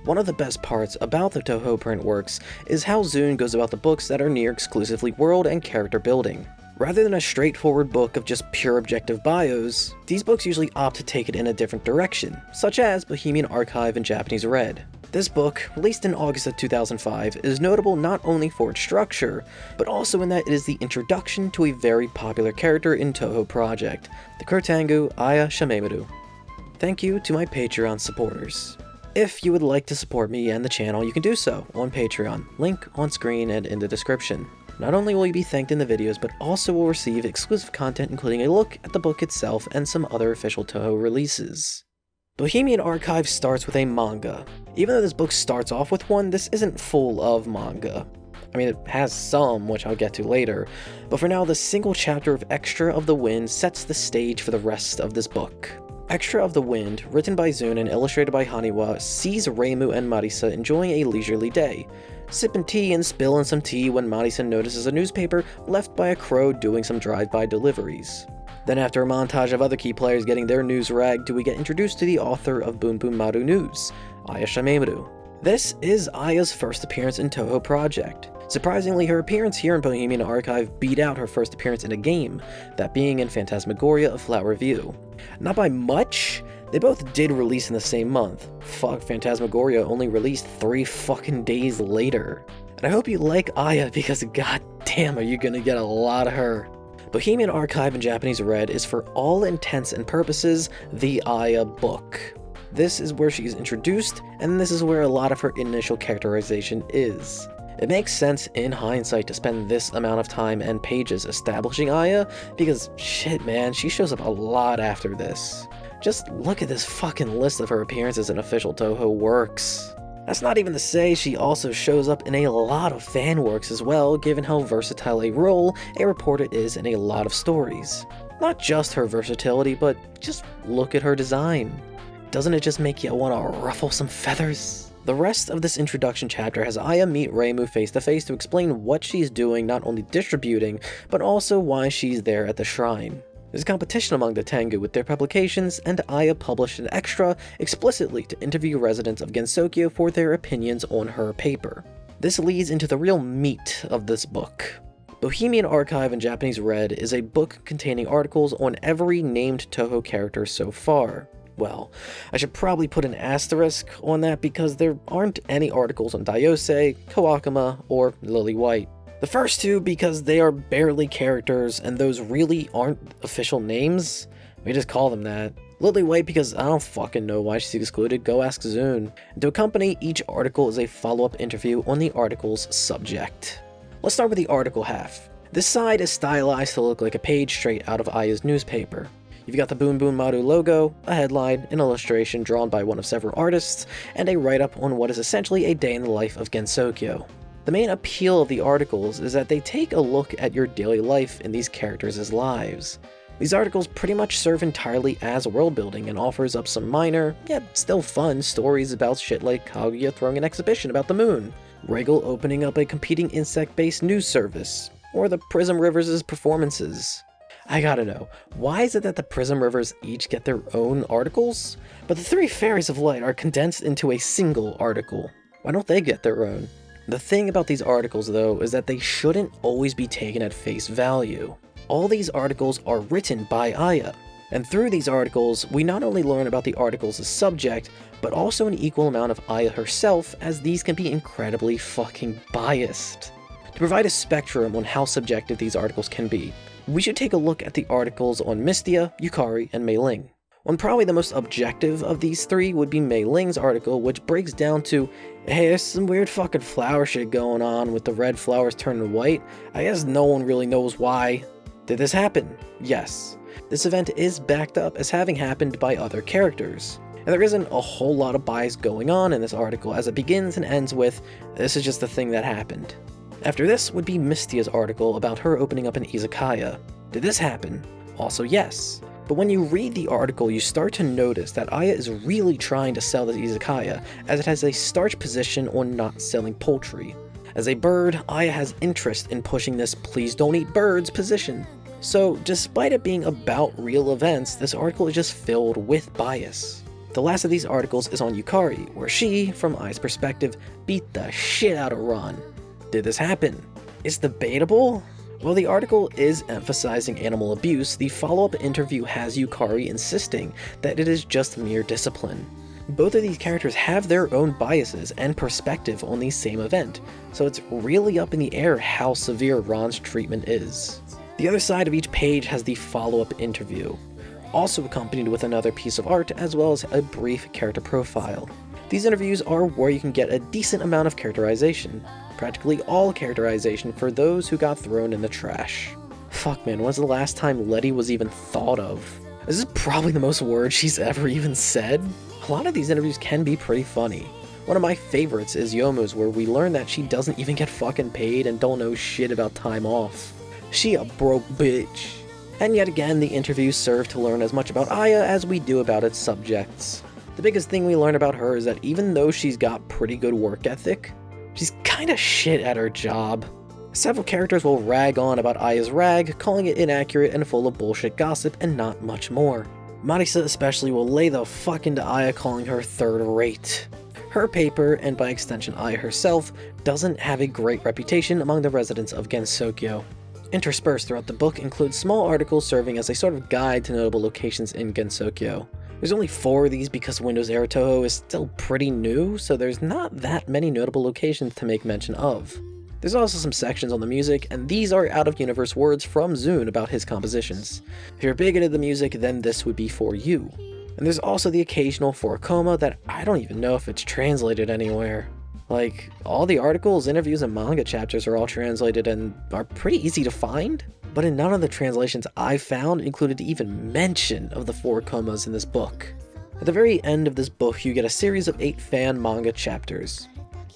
One of the best parts about the Touhou print works is how Zune goes about the books that are near exclusively world and character building. Rather than a straightforward book of just pure objective bios, these books usually opt to take it in a different direction, such as Bohemian Archive and Japanese Red. This book, released in August of 2005, is notable not only for its structure, but also in that it is the introduction to a very popular character in Touhou Project, the Kurtangu ayayayaya. Thank you to my Patreon supporters. If you would like to support me and the channel, you can do so on Patreon, link on screen and in the description. Not only will you be thanked in the videos, but also will receive exclusive content including a look at the book itself and some other official Touhou releases. Bohemian Archive starts with a manga. Even though this book starts off with one, this isn't full of manga. I mean, it has some, which I'll get to later, but for now, the single chapter of Extra of the Wind sets the stage for the rest of this book. Extra of the Wind, written by Zune and illustrated by Haniwa, sees Reimu and Marisa enjoying a leisurely day, sipping tea and spilling some tea when Marisa notices a newspaper left by a crow doing some drive-by deliveries. Then after a montage of other key players getting their news ragged, we get introduced to the author of Boom Boom Maru News, Aya Shimemaru. This is Aya's first appearance in Touhou Project. Surprisingly, her appearance here in Bohemian Archive beat out her first appearance in a game, that being in Phantasmagoria: A Flower View. Not by much, they both did release in the same month. Fuck, Phantasmagoria only released 3 fucking days later. And I hope you like Aya because goddamn are you gonna get a lot of her. Bohemian Archive in Japanese Red is for all intents and purposes the Aya book. This is where she is introduced, and this is where a lot of her initial characterization is. It makes sense in hindsight to spend this amount of time and pages establishing Aya, because shit man, she shows up a lot after this. Just look at this fucking list of her appearances in official Touhou works. That's not even to say she also shows up in a lot of fan works as well, given how versatile a role a reporter is in a lot of stories. Not just her versatility, but just look at her design. Doesn't it just make you want to ruffle some feathers? The rest of this introduction chapter has Aya meet Reimu face to face to explain what she's doing, not only distributing, but also why she's there at the shrine. There's competition among the Tengu with their publications, and Aya published an extra explicitly to interview residents of Gensokyo for their opinions on her paper. This leads into the real meat of this book. Bohemian Archive in Japanese Red is a book containing articles on every named Touhou character so far. Well, I should probably put an asterisk on that because there aren't any articles on Daiose, Kawakama, or Lily White. The first two because they are barely characters and those really aren't official names. We just call them that. Lily White because I don't fucking know why she's excluded, go ask Zune. And to accompany each article is a follow-up interview on the article's subject. Let's start with the article half. This side is stylized to look like a page straight out of Aya's newspaper. You've got the Boom Boom Maru logo, a headline, an illustration drawn by one of several artists, and a write-up on what is essentially a day in the life of Gensokyo. The main appeal of the articles is that they take a look at your daily life in these characters' lives. These articles pretty much serve entirely as world building and offers up some minor, yet still fun, stories about shit like Kaguya throwing an exhibition about the moon, Regal opening up a competing insect-based news service, or the Prism Rivers' performances. I gotta know, why is it that the Prism Rivers each get their own articles? But the 3 Fairies of Light are condensed into a single article. Why don't they get their own? The thing about these articles though is that they shouldn't always be taken at face value. All these articles are written by Aya, and through these articles, we not only learn about the articles' subject, but also an equal amount of Aya herself, as these can be incredibly fucking biased. To provide a spectrum on how subjective these articles can be, we should take a look at the articles on Mystia, Yukari, and Mei Ling. One probably the most objective of these 3 would be Mei Ling's article, which breaks down to, hey, there's some weird fucking flower shit going on with the red flowers turning white. I guess no one really knows why. Did this happen? Yes. This event is backed up as having happened by other characters. And there isn't a whole lot of bias going on in this article, as it begins and ends with, this is just the thing that happened. After this would be Mystia's article about her opening up an izakaya. Did this happen? Also yes. But when you read the article, you start to notice that Aya is really trying to sell this izakaya, as it has a starch position on not selling poultry. As a bird, Aya has interest in pushing this please don't eat birds position. So despite it being about real events, this article is just filled with bias. The last of these articles is on Yukari, where she, from Ai's perspective, beat the shit out of Ron. Did this happen? It's debatable. While the article is emphasizing animal abuse, the follow-up interview has Yukari insisting that it is just mere discipline. Both of these characters have their own biases and perspective on the same event, so it's really up in the air how severe Ron's treatment is. The other side of each page has the follow-up interview, also accompanied with another piece of art as well as a brief character profile. These interviews are where you can get a decent amount of characterization, practically all characterization for those who got thrown in the trash. Fuck man, when's the last time Letty was even thought of? This is probably the most words she's ever even said. A lot of these interviews can be pretty funny. One of my favorites is Yomu's, where we learn that she doesn't even get fucking paid and don't know shit about time off. She a broke bitch. And yet again, the interviews serve to learn as much about Aya as we do about its subjects. The biggest thing we learn about her is that even though she's got pretty good work ethic, she's kinda shit at her job. Several characters will rag on about Aya's rag, calling it inaccurate and full of bullshit gossip and not much more. Marisa especially will lay the fuck into Aya, calling her third rate. Her paper, and by extension Aya herself, doesn't have a great reputation among the residents of Gensokyo. Interspersed throughout the book include small articles serving as a sort of guide to notable locations in Gensokyo. There's only 4 of these because Windows era Touhou is still pretty new, so there's not that many notable locations to make mention of. There's also some sections on the music, and these are out-of-universe words from Zune about his compositions. If you're big into the music, then this would be for you. And there's also the occasional forcoma that I don't even know if it's translated anywhere. Like, all the articles, interviews, and manga chapters are all translated and are pretty easy to find, but in none of the translations I found included even mention of the 4 comas in this book. At the very end of this book, you get a series of 8 fan manga chapters.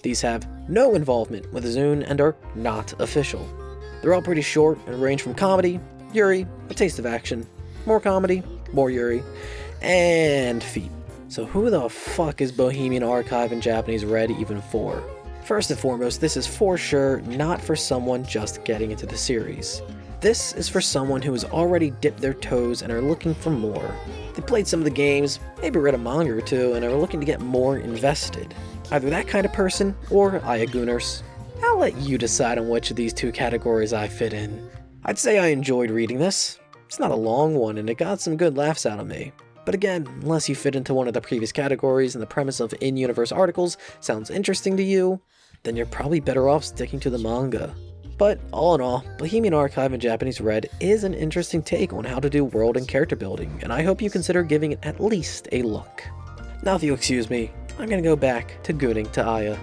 These have no involvement with Zune and are not official. They're all pretty short and range from comedy, Yuri, a taste of action, more comedy, more Yuri, and feet. So who the fuck is Bohemian Archive in Japanese Red even for? First and foremost, this is for sure not for someone just getting into the series. This is for someone who has already dipped their toes and are looking for more. They played some of the games, maybe read a manga or 2, and are looking to get more invested. Either that kind of person, or Ayagooners. I'll let you decide on which of these 2 categories I fit in. I'd say I enjoyed reading this. It's not a long one, and it got some good laughs out of me. But again, unless you fit into one of the previous categories and the premise of in-universe articles sounds interesting to you, then you're probably better off sticking to the manga. But all in all, Bohemian Archive in Japanese Red is an interesting take on how to do world and character building, and I hope you consider giving it at least a look. Now if you'll excuse me, I'm gonna go back to gooning to Aya.